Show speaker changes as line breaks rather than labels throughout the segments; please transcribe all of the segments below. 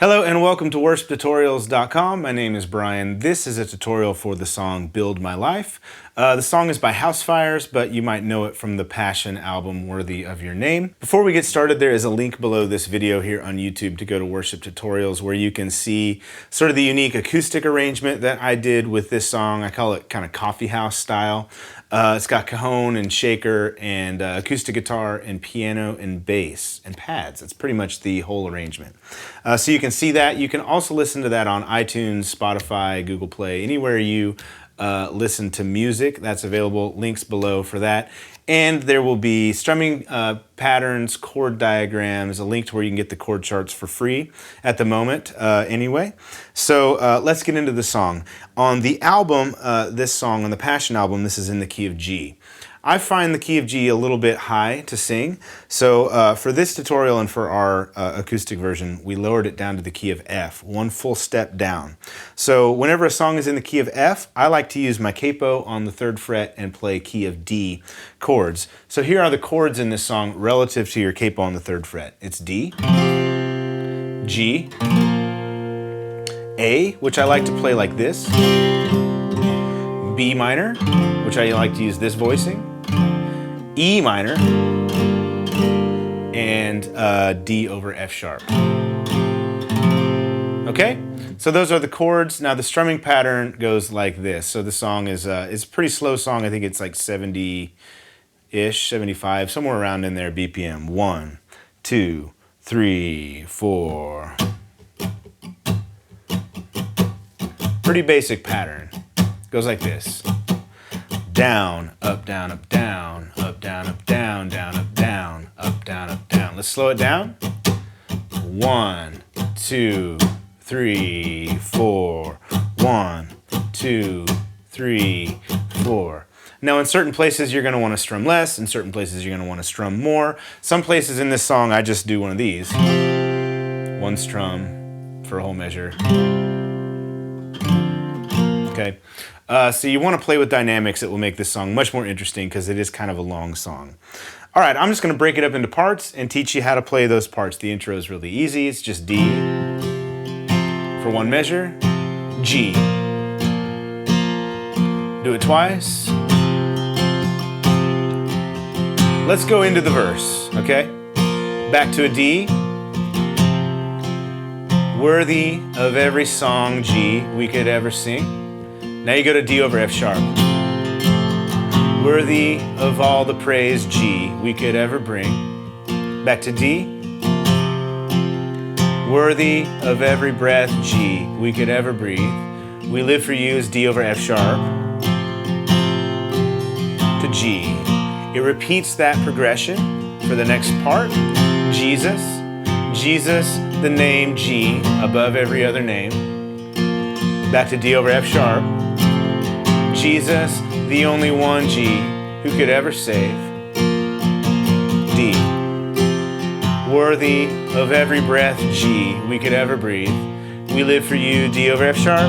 Hello and welcome to worshiptutorials.com. My name is Brian. This is a tutorial for the song Build My Life. The song is by Housefires, but you might know it from the Passion album Worthy of Your Name. Before we get started, there is a link below this video here on YouTube to go to Worship Tutorials where you can see sort of the unique acoustic arrangement that I did with this song. I call it kind of coffee house style. It's got cajon and shaker and acoustic guitar and piano and bass and pads. That's pretty much the whole arrangement. So you can see that. You can also listen to that on iTunes, Spotify, Google Play, anywhere you listen to music. That's available. Links below for that. And there will be strumming patterns, chord diagrams, a link to where you can get the chord charts for free at the moment anyway. So let's get into the song. On the album, this song, on the Passion album, this is in the key of G. I find the key of G a little bit high to sing, so for this tutorial and for our acoustic version, we lowered it down to the key of F, one full step down. So whenever a song is in the key of F, I like to use my capo on the 3rd fret and play key of D chords. So here are the chords in this song relative to your capo on the 3rd fret. It's D, G, A, which I like to play like this, B minor, which I like to use this voicing, E minor, and D over F sharp. Okay, so those are the chords. Now the strumming pattern goes like this. So the song is it's a pretty slow song. I think it's like 70-ish, 75, somewhere around in there BPM. 1, 2, 3, 4. Pretty basic pattern. Goes like this. Down, up, down, up, down, up, down, up, down, down, up, down, up, down, up, down. Let's slow it down. 1, 2, 3, 4. 1, 2, 3, 4. Now in certain places you're going to want to strum less, in certain places you're going to want to strum more. Some places in this song I just do one of these. One strum for a whole measure. Okay. So you want to play with dynamics that will make this song much more interesting because it is kind of a long song. All right, I'm just going to break it up into parts and teach you how to play those parts. The intro is really easy. It's just D for one measure, G. Do it twice. Let's go into the verse, okay? Back to a D. Worthy of every song, G, we could ever sing. Now you go to D over F sharp. Worthy of all the praise, G, we could ever bring. Back to D. Worthy of every breath, G, we could ever breathe. We live for you is D over F sharp. To G. It repeats that progression for the next part. Jesus. Jesus, the name G, above every other name. Back to D over F sharp. Jesus, the only one, G, who could ever save. D. Worthy of every breath, G, we could ever breathe. We live for you, D over F sharp.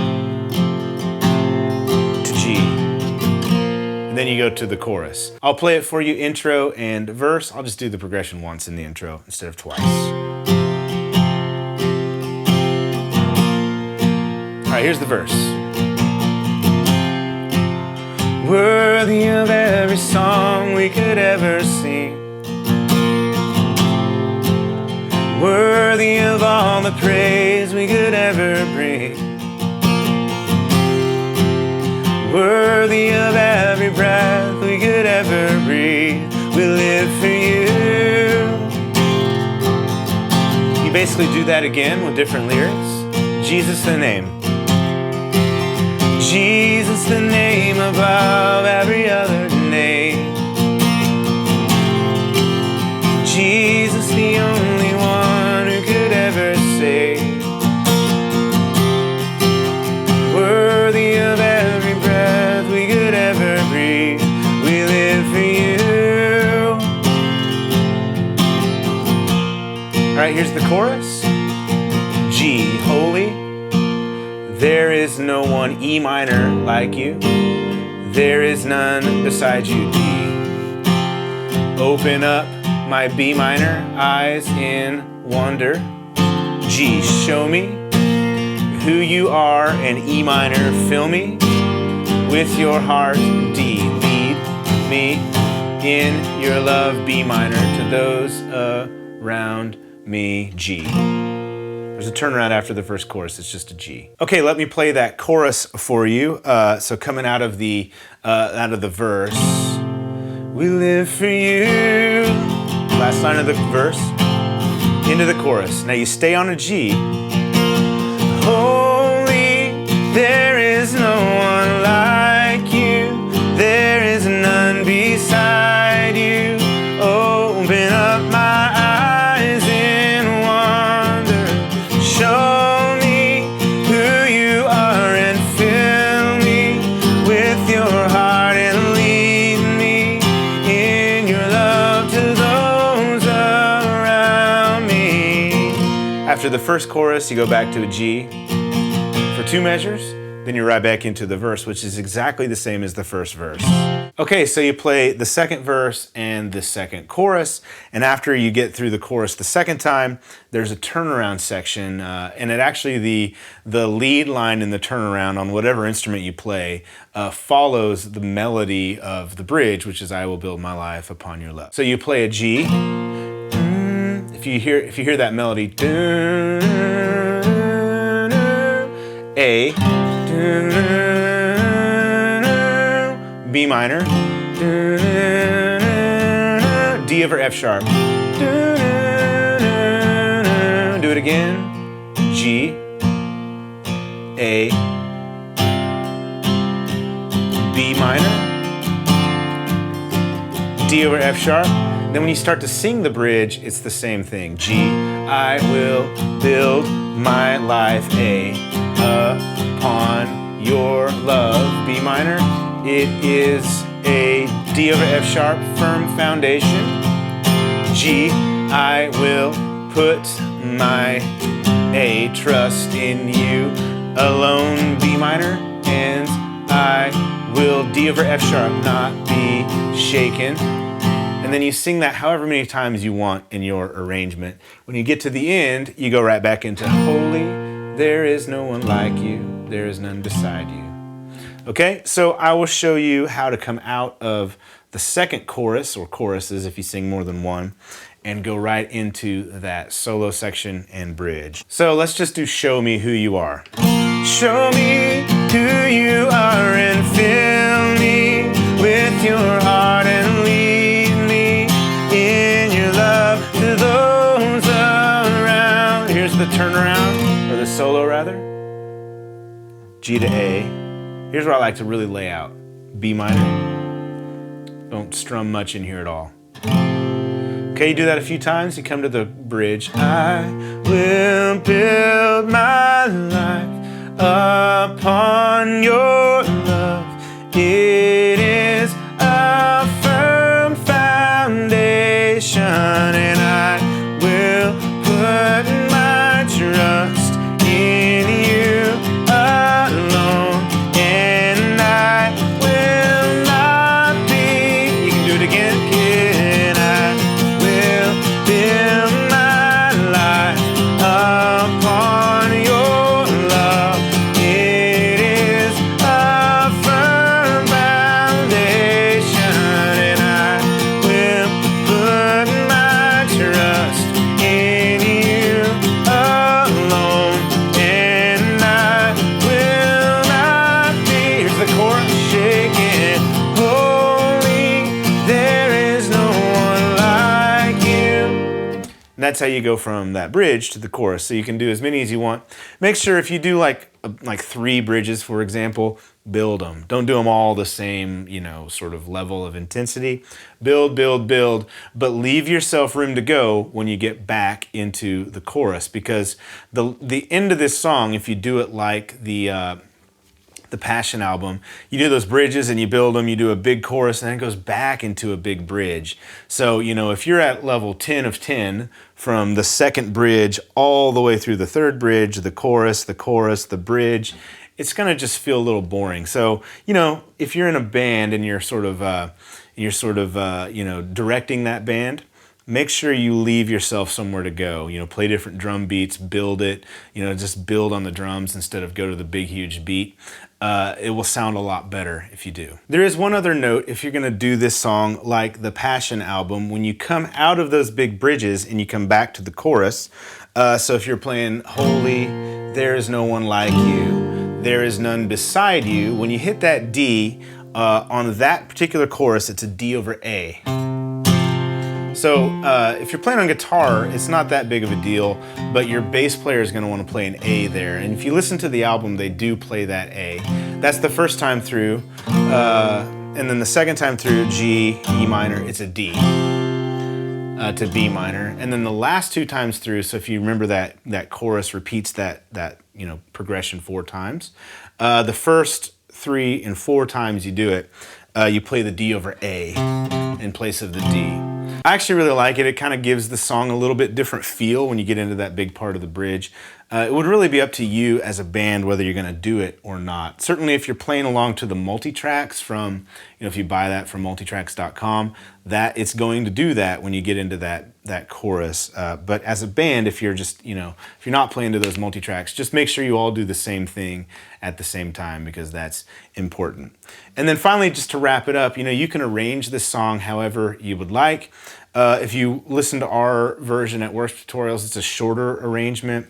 To G. And then you go to the chorus. I'll play it for you, intro and verse. I'll just do the progression once in the intro instead of twice. All right, here's the verse. Worthy of every song we could ever sing. Worthy of all the praise we could ever bring. Worthy of every breath we could ever breathe. We live for you. You basically do that again with different lyrics. Jesus the name. Jesus the name above every other name. Jesus the only one who could ever save. Worthy of every breath we could ever breathe. We live for you. All right, here's the chorus. G, holy. There is no one, E minor, like you. There is none beside you, D. Open up my B minor eyes in wonder. G, show me who you are, and E minor, fill me with your heart. D, lead me in your love. B minor, to those around me. G. There's a turnaround after the first chorus, it's just a G. Okay, let me play that chorus for you. So coming out of the verse. We live for you. Last line of the verse. Into the chorus. Now you stay on a G. Holy, there is no one like you. There is none beside you. Open up my eyes in wonder. Show me who you are and fill me with your heart and lead me in your love to those around me. After the first chorus, you go back to a G for 2 measures, then you're right back into the verse, which is exactly the same as the first verse. Okay, so you play the second verse and the second chorus, and after you get through the chorus the second time, there's a turnaround section, and it actually, the lead line in the turnaround on whatever instrument you play follows the melody of the bridge, which is I will build my life upon your love. So you play a G. If you hear that melody, A, B minor, D over F sharp, do it again, G, A, B minor, D over F sharp. Then when you start to sing the bridge, it's the same thing. G, I will build my life, A, upon your love. B minor, it is a D over F sharp, firm foundation. G, I will put my A, trust in you alone. B minor, and I will D over F sharp, not be shaken. And then you sing that however many times you want in your arrangement. When you get to the end, you go right back into holy, there is no one like you, there is none beside you. Okay, so I will show you how to come out of the second chorus, or choruses if you sing more than one, and go right into that solo section and bridge. So let's just do show me who you are. Show me who you are and fill me with your heart and lead me in your love to those around. Here's the turnaround, or the solo rather. G to A. Here's where I like to really lay out. B minor. Don't strum much in here at all. Okay, you do that a few times, you come to the bridge. I will build my life upon your love. It is a firm foundation, and I will put my trust in you alone, and I will not be, you can do it again, kid, I will build my life upon your love. It is a firm foundation, and I will put my trust in you alone, and I will not be, here's the chorus, shaken, holy, there is no one like you. And that's how you go from that bridge to the chorus. So you can do as many as you want. Make sure if you do like 3 bridges, for example, build them. Don't do them all the same, sort of level of intensity. Build, build, build, but leave yourself room to go when you get back into the chorus, because the end of this song, if you do it like the Passion album, you do those bridges and you build them, you do a big chorus, and then it goes back into a big bridge. So, if you're at level 10 of 10 from the second bridge all the way through the third bridge, the chorus, the bridge, it's going to just feel a little boring. So, if you're in a band and you're sort of directing that band, make sure you leave yourself somewhere to go. You know, play different drum beats, build it, you know, just build on the drums instead of go to the big, huge beat. It will sound a lot better if you do. There is one other note if you're gonna do this song like the Passion album, when you come out of those big bridges and you come back to the chorus, so if you're playing Holy, there is no one like you, there is none beside you, when you hit that D, on that particular chorus, it's a D over A. So if you're playing on guitar, it's not that big of a deal, but your bass player is going to want to play an A there. And if you listen to the album, they do play that A. That's the first time through. And then the second time through, G, E minor, it's a D to B minor. And then the last two times through, so if you remember that chorus repeats that you know, progression 4 times. The first 3 and 4 times you do it, you play the D over A in place of the D. I actually really like it. It kind of gives the song a little bit different feel when you get into that big part of the bridge. It would really be up to you as a band whether you're going to do it or not. Certainly if you're playing along to the multitracks from, you know, if you buy that from multitracks.com, that it's going to do that when you get into that chorus. But as a band, if you're just, you know, if you're not playing to those multitracks, just make sure you all do the same thing at the same time because that's important. And then finally, just to wrap it up, you know, you can arrange this song however you would like. If you listen to our version at Worship Tutorials, it's a shorter arrangement.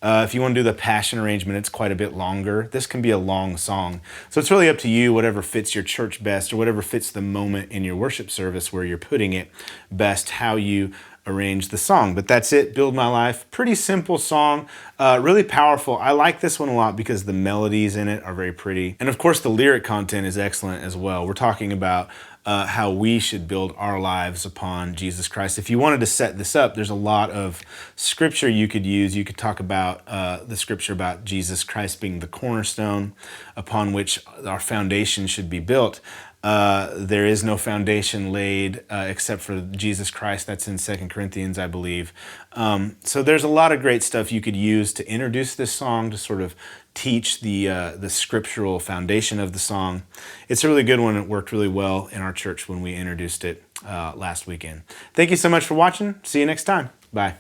If you want to do the Passion arrangement, it's quite a bit longer. This can be a long song. So it's really up to you, whatever fits your church best or whatever fits the moment in your worship service where you're putting it best, how you arrange the song. But that's it, Build My Life. Pretty simple song, really powerful. I like this one a lot because the melodies in it are very pretty. And of course the lyric content is excellent as well. We're talking about how we should build our lives upon Jesus Christ. If you wanted to set this up, there's a lot of scripture you could use. You could talk about the scripture about Jesus Christ being the cornerstone upon which our foundation should be built. There is no foundation laid except for Jesus Christ. That's in 2 Corinthians, I believe. So there's a lot of great stuff you could use to introduce this song, to sort of teach the scriptural foundation of the song. It's a really good one. It worked really well in our church when we introduced it last weekend. Thank you so much for watching. See you next time. Bye.